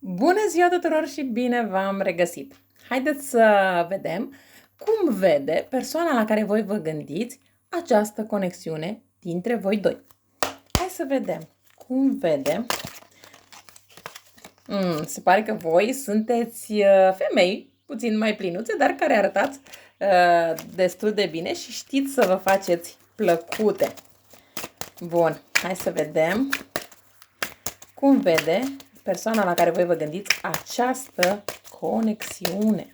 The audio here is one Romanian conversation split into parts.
Bună ziua tuturor și bine v-am regăsit! Haideți să vedem cum vede persoana la care voi vă gândiți această conexiune dintre voi doi. Hai să vedem cum vede. Se pare că voi sunteți femei puțin mai plinuțe, dar care arătați destul de bine și știți să vă faceți plăcute. Bun, hai să vedem cum vede persoana la care voi vă gândiți această conexiune.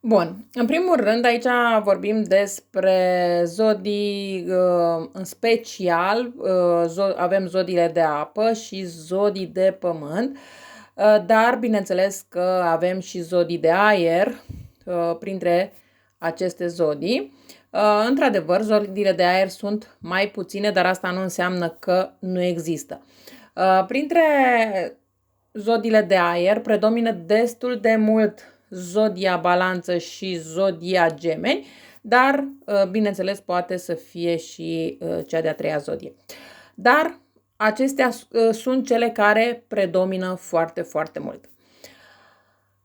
Bun, în primul rând aici vorbim despre zodii, în special avem zodiile de apă și zodii de pământ, dar bineînțeles că avem și zodii de aer printre aceste zodii. Într-adevăr, zodiile de aer sunt mai puține, dar asta nu înseamnă că nu există. Printre zodiile de aer predomină destul de mult zodia Balanță și zodia Gemeni, dar, bineînțeles, poate să fie și cea de-a treia zodie. Dar acestea sunt cele care predomină foarte, foarte mult.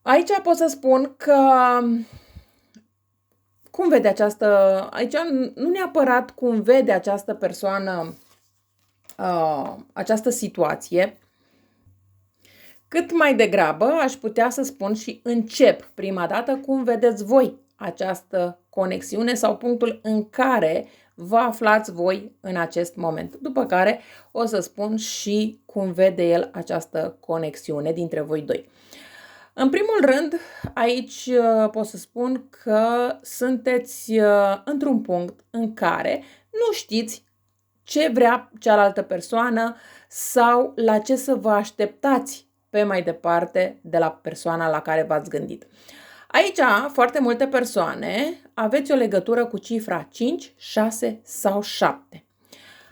Aici pot să spun că cum vede aici nu neapărat cum vede această persoană această situație, cât mai degrabă aș putea să spun și încep prima dată cum vedeți voi această conexiune sau punctul în care vă aflați voi în acest moment. După care o să spun și cum vede el această conexiune dintre voi doi. În primul rând, aici pot să spun că sunteți într-un punct în care nu știți ce vrea cealaltă persoană sau la ce să vă așteptați pe mai departe de la persoana la care v-ați gândit. Aici, foarte multe persoane aveți o legătură cu cifra 5, 6 sau 7.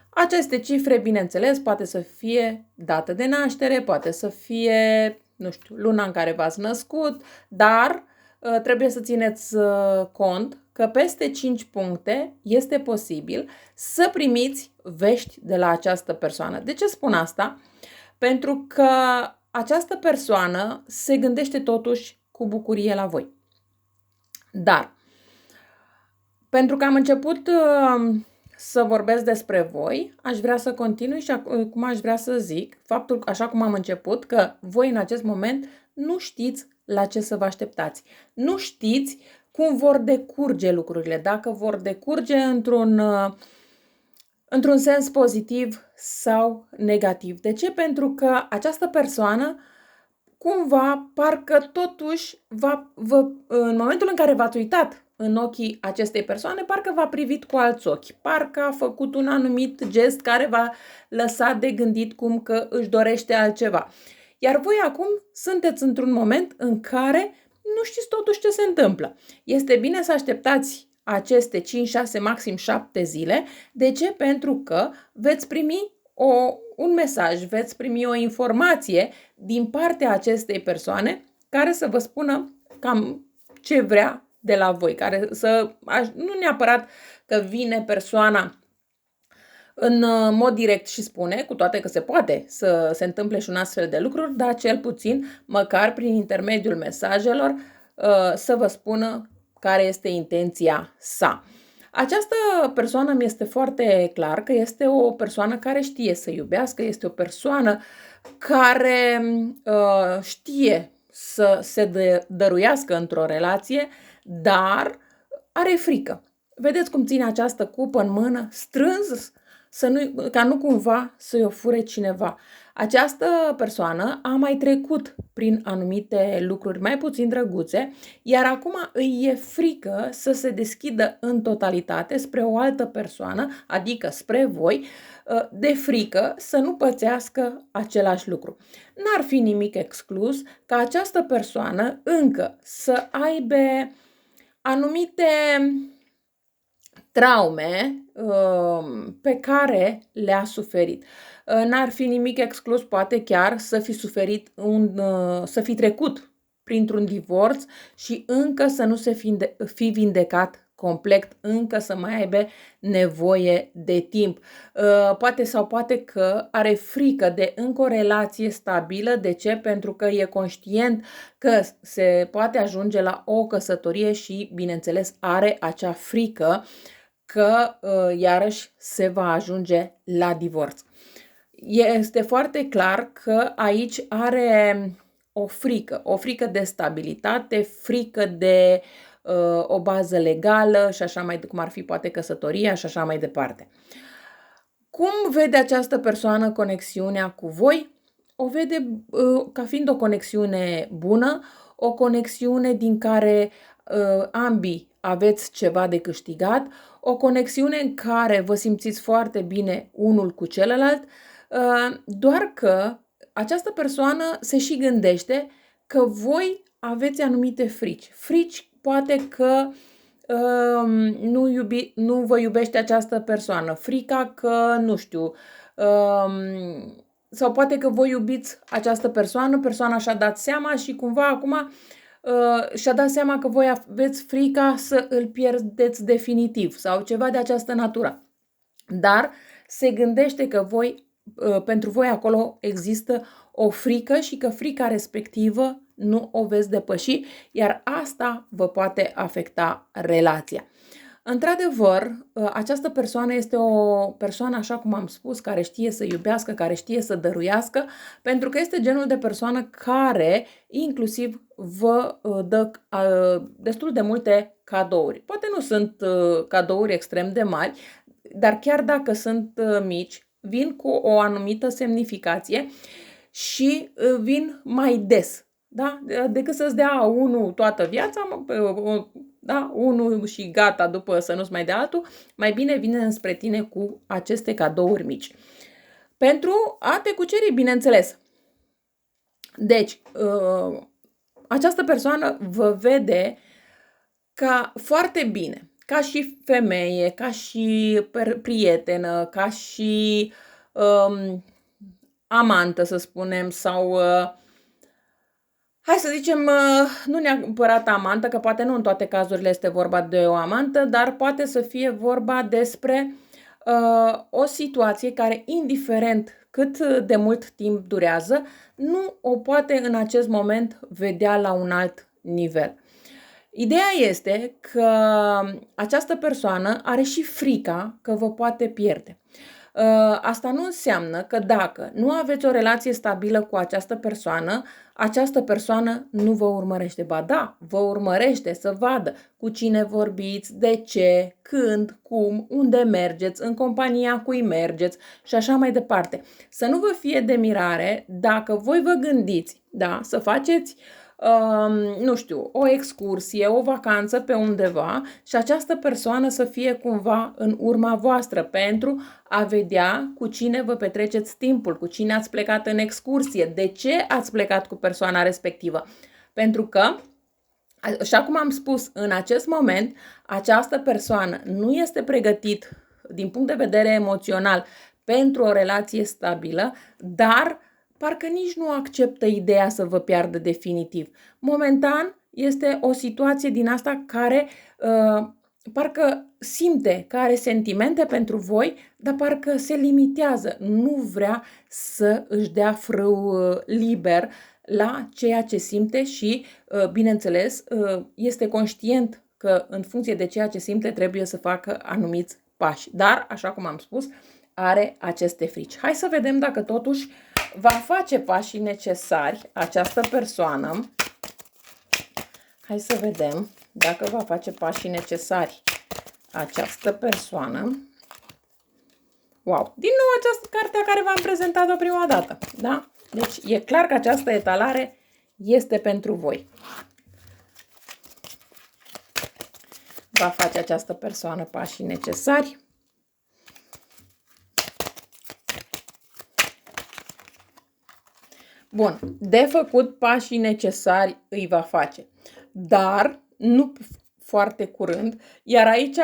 Aceste cifre, bineînțeles, poate să fie dată de naștere, poate să fie, nu știu, luna în care v-ați născut, dar trebuie să țineți cont că peste 5 puncte este posibil să primiți vești de la această persoană. De ce spun asta? Pentru că această persoană se gândește totuși cu bucurie la voi. Dar, pentru că am început să vorbesc despre voi, aș vrea să continui și acum aș vrea să zic faptul, așa cum am început, că voi în acest moment nu știți la ce să vă așteptați. Nu știți cum vor decurge lucrurile, dacă vor decurge într-un sens pozitiv sau negativ. De ce? Pentru că această persoană cumva parcă totuși în momentul în care v-ați uitat în ochii acestei persoane, parcă v-a privit cu alți ochi, parcă a făcut un anumit gest care v-a lăsat de gândit cum că își dorește altceva. Iar voi acum sunteți într-un moment în care nu știți totuși ce se întâmplă. Este bine să așteptați aceste 5, 6, maxim 7 zile. De ce? Pentru că veți primi un mesaj, veți primi o informație din partea acestei persoane care să vă spună cam ce vrea de la voi, nu neapărat că vine persoana în mod direct și spune, cu toate că se poate să se întâmple și un astfel de lucruri, dar cel puțin, măcar prin intermediul mesajelor, să vă spună care este intenția sa. Această persoană mi este foarte clar că este o persoană care știe să iubească, este o persoană care știe să se dăruiască într-o relație, dar are frică. Vedeți cum ține această cupă în mână, strâns, ca nu cumva să-i o fure cineva. Această persoană a mai trecut prin anumite lucruri mai puțin drăguțe, iar acum îi e frică să se deschidă în totalitate spre o altă persoană, adică spre voi, de frică să nu pățească același lucru. N-ar fi nimic exclus ca această persoană încă să aibă anumite traume pe care le-a suferit. N-ar fi nimic exclus, poate chiar să fi suferit să fi trecut printr-un divorț și încă să nu se fi vindecat complet, încă să mai aibă nevoie de timp. Poate că are frică de încă o relație stabilă. De ce? Pentru că e conștient că se poate ajunge la o căsătorie și, bineînțeles, are acea frică că iarăși se va ajunge la divorț. Este foarte clar că aici are o frică de stabilitate, frică de o bază legală și așa mai, cum ar fi poate căsătoria și așa mai departe. Cum vede această persoană conexiunea cu voi? O vede ca fiind o conexiune bună, o conexiune din care ambii aveți ceva de câștigat, o conexiune în care vă simțiți foarte bine unul cu celălalt, doar că această persoană se și gândește că voi aveți anumite frici. Frici poate că nu vă iubește această persoană, frica că, nu știu, sau poate că voi iubiți această persoana și-a dat seama și cumva acum și-a dat seama că voi aveți frica să îl pierdeți definitiv sau ceva de această natură. Dar se gândește că pentru voi acolo există o frică și că frica respectivă nu o veți depăși, iar asta vă poate afecta relația. Într-adevăr, această persoană este o persoană, așa cum am spus, care știe să iubească, care știe să dăruiască, pentru că este genul de persoană care inclusiv vă dă destul de multe cadouri. Poate nu sunt cadouri extrem de mari, dar chiar dacă sunt mici, vin cu o anumită semnificație și vin mai des. Da? Decât să-ți dea unul toată viața, da? Unul și gata, după să nu-ți mai dea altul, mai bine vine înspre tine cu aceste cadouri mici. Pentru a te cuceri, bineînțeles. Deci, această persoană vă vede ca foarte bine, ca și femeie, ca și prietenă, ca și amantă, să spunem, sau hai să zicem, nu neapărat amantă, că poate nu în toate cazurile este vorba de o amantă, dar poate să fie vorba despre o situație care, indiferent cât de mult timp durează, nu o poate în acest moment vedea la un alt nivel. Ideea este că această persoană are și frica că vă poate pierde. Asta nu înseamnă că dacă nu aveți o relație stabilă cu această persoană nu vă urmărește. Ba da, vă urmărește să vadă cu cine vorbiți, de ce, când, cum, unde mergeți, în compania cui mergeți și așa mai departe. Să nu vă fie de mirare dacă voi vă gândiți, da, să faceți nu știu, o excursie, o vacanță pe undeva și această persoană să fie cumva în urma voastră pentru a vedea cu cine vă petreceți timpul, cu cine ați plecat în excursie, de ce ați plecat cu persoana respectivă. Pentru că, așa cum am spus, în acest moment, această persoană nu este pregătit din punct de vedere emoțional pentru o relație stabilă, dar parcă nici nu acceptă ideea să vă piardă definitiv. Momentan este o situație din asta care parcă simte că are sentimente pentru voi, dar parcă se limitează. Nu vrea să își dea frâu liber la ceea ce simte și, bineînțeles, este conștient că în funcție de ceea ce simte trebuie să facă anumiți pași. Dar, așa cum am spus, are aceste frici. Hai să vedem dacă totuși va face pașii necesari această persoană. Hai să vedem dacă va face pașii necesari această persoană. Wow! Din nou această carte care v-am prezentat-o prima dată. Da? Deci e clar că această etalare este pentru voi. Va face această persoană pașii necesari. Bun, de făcut pașii necesari îi va face, dar nu foarte curând, iar aici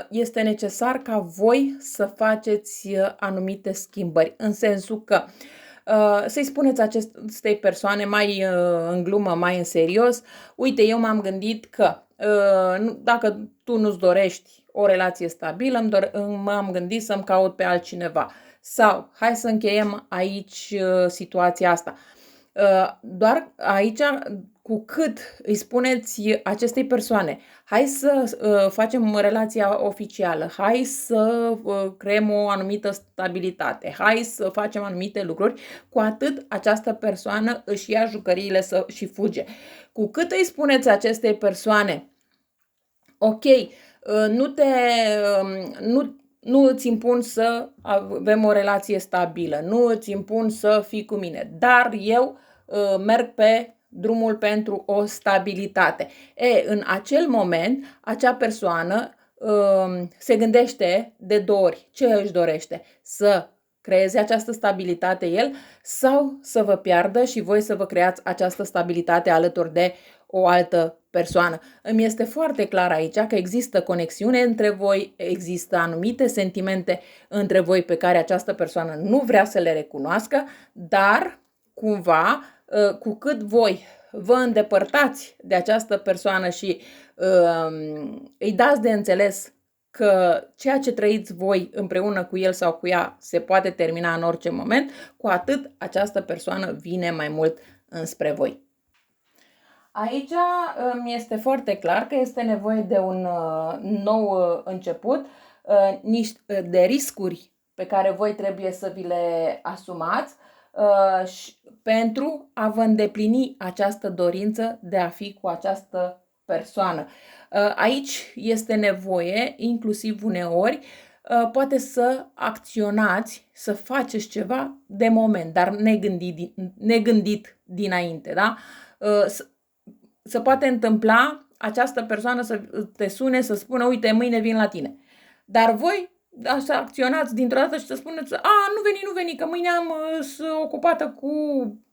este necesar ca voi să faceți anumite schimbări, în sensul că să-i spuneți acestei persoane mai în glumă, mai în serios, uite, eu m-am gândit că dacă tu nu-ți dorești o relație stabilă, m-am gândit să-mi caut pe altcineva. Sau, hai să încheiem aici situația asta. Doar aici, cu cât îi spuneți acestei persoane, hai să facem relația oficială, hai să creăm o anumită stabilitate, hai să facem anumite lucruri, cu atât această persoană își ia jucăriile și fuge. Cu cât îi spuneți acestei persoane, ok, nu îți impun să avem o relație stabilă, nu îți impun să fii cu mine, dar eu merg pe drumul pentru o stabilitate. În acel moment, acea persoană se gândește de 2 ori ce își dorește, să creeze această stabilitate el sau să vă piardă și voi să vă creați această stabilitate alături de o altă persoană. Îmi este foarte clar aici că există conexiune între voi, există anumite sentimente între voi pe care această persoană nu vrea să le recunoască, dar cumva, cu cât voi vă îndepărtați de această persoană și îi dați de înțeles că ceea ce trăiți voi împreună cu el sau cu ea se poate termina în orice moment, cu atât această persoană vine mai mult înspre voi. Aici mi este foarte clar că este nevoie de un nou început, de riscuri pe care voi trebuie să vi le asumați pentru a vă îndeplini această dorință de a fi cu această persoană. Aici este nevoie, inclusiv uneori, poate să acționați, să faceți ceva de moment, dar negândit dinainte, da? Se poate întâmpla această persoană să te sune, să spună, uite, mâine vin la tine. Dar voi să acționați dintr-o dată și să spuneți, nu veni, că mâine am ocupată cu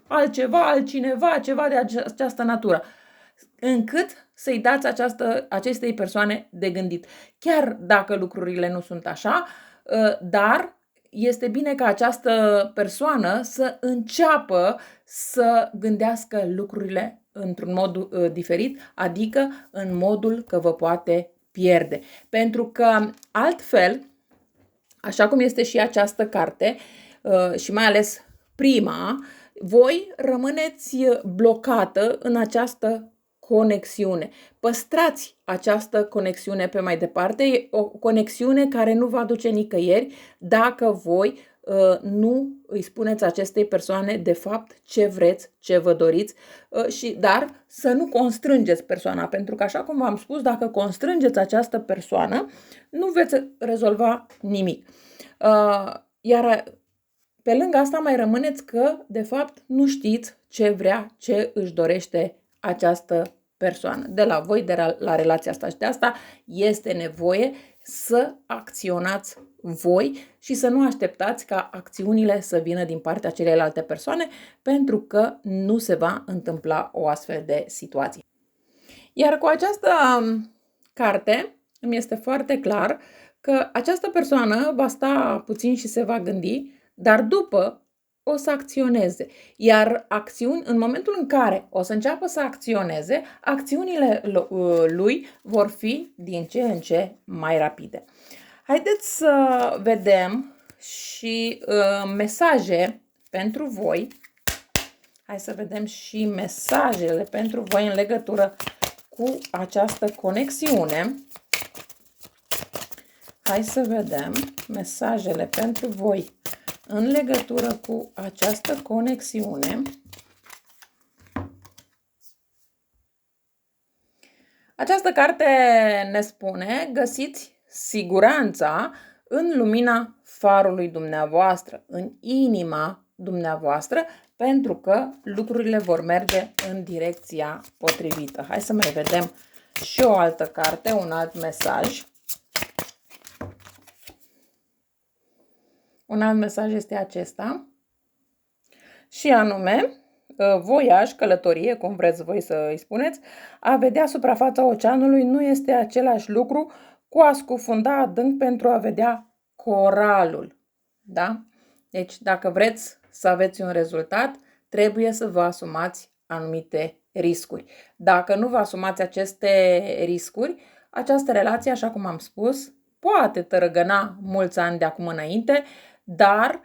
altcineva, ceva de această natură. Încât să-i dați acestei persoane de gândit. Chiar dacă lucrurile nu sunt așa, dar este bine ca această persoană să înceapă să gândească lucrurile într-un mod diferit, adică în modul că vă poate pierde. Pentru că altfel, așa cum este și această carte, și mai ales prima, voi rămâneți blocată în această conexiune. Păstrați această conexiune pe mai departe, o conexiune care nu va duce nicăieri dacă voi nu îi spuneți acestei persoane de fapt ce vreți, ce vă doriți, dar să nu constrângeți persoana, pentru că așa cum v-am spus, dacă constrângeți această persoană, nu veți rezolva nimic. Iar pe lângă asta mai rămâneți că de fapt nu știți ce vrea, ce își dorește această persoană de la voi, la relația asta, și de asta este nevoie să acționați voi și să nu așteptați ca acțiunile să vină din partea celelalte persoane, pentru că nu se va întâmpla o astfel de situație. Iar cu această carte îmi este foarte clar că această persoană va sta puțin și se va gândi, dar după o să acționeze. Iar în momentul în care o să înceapă să acționeze, acțiunile lui vor fi din ce în ce mai rapide. Haideți să vedem și mesaje pentru voi. Hai să vedem și mesajele pentru voi în legătură cu această conexiune. Hai să vedem mesajele pentru voi în legătură cu această conexiune. Această carte ne spune: găsiți siguranța în lumina farului dumneavoastră, în inima dumneavoastră, pentru că lucrurile vor merge în direcția potrivită. Hai să mai vedem și o altă carte, un alt mesaj. Un alt mesaj este acesta, și anume, voiaj, călătorie, cum vreți voi să îi spuneți, a vedea suprafața oceanului nu este același lucru cu a scufunda adânc pentru a vedea coralul. Da? Deci, dacă vreți să aveți un rezultat, trebuie să vă asumați anumite riscuri. Dacă nu vă asumați aceste riscuri, această relație, așa cum am spus, poate tărăgăna mulți ani de acum înainte, dar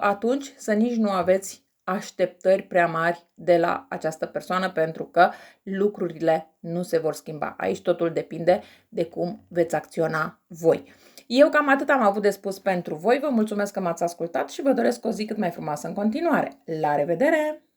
atunci să nici nu aveți așteptări prea mari de la această persoană, pentru că lucrurile nu se vor schimba. Aici totul depinde de cum veți acționa voi. Eu cam atât am avut de spus pentru voi. Vă mulțumesc că m-ați ascultat și vă doresc o zi cât mai frumoasă în continuare. La revedere!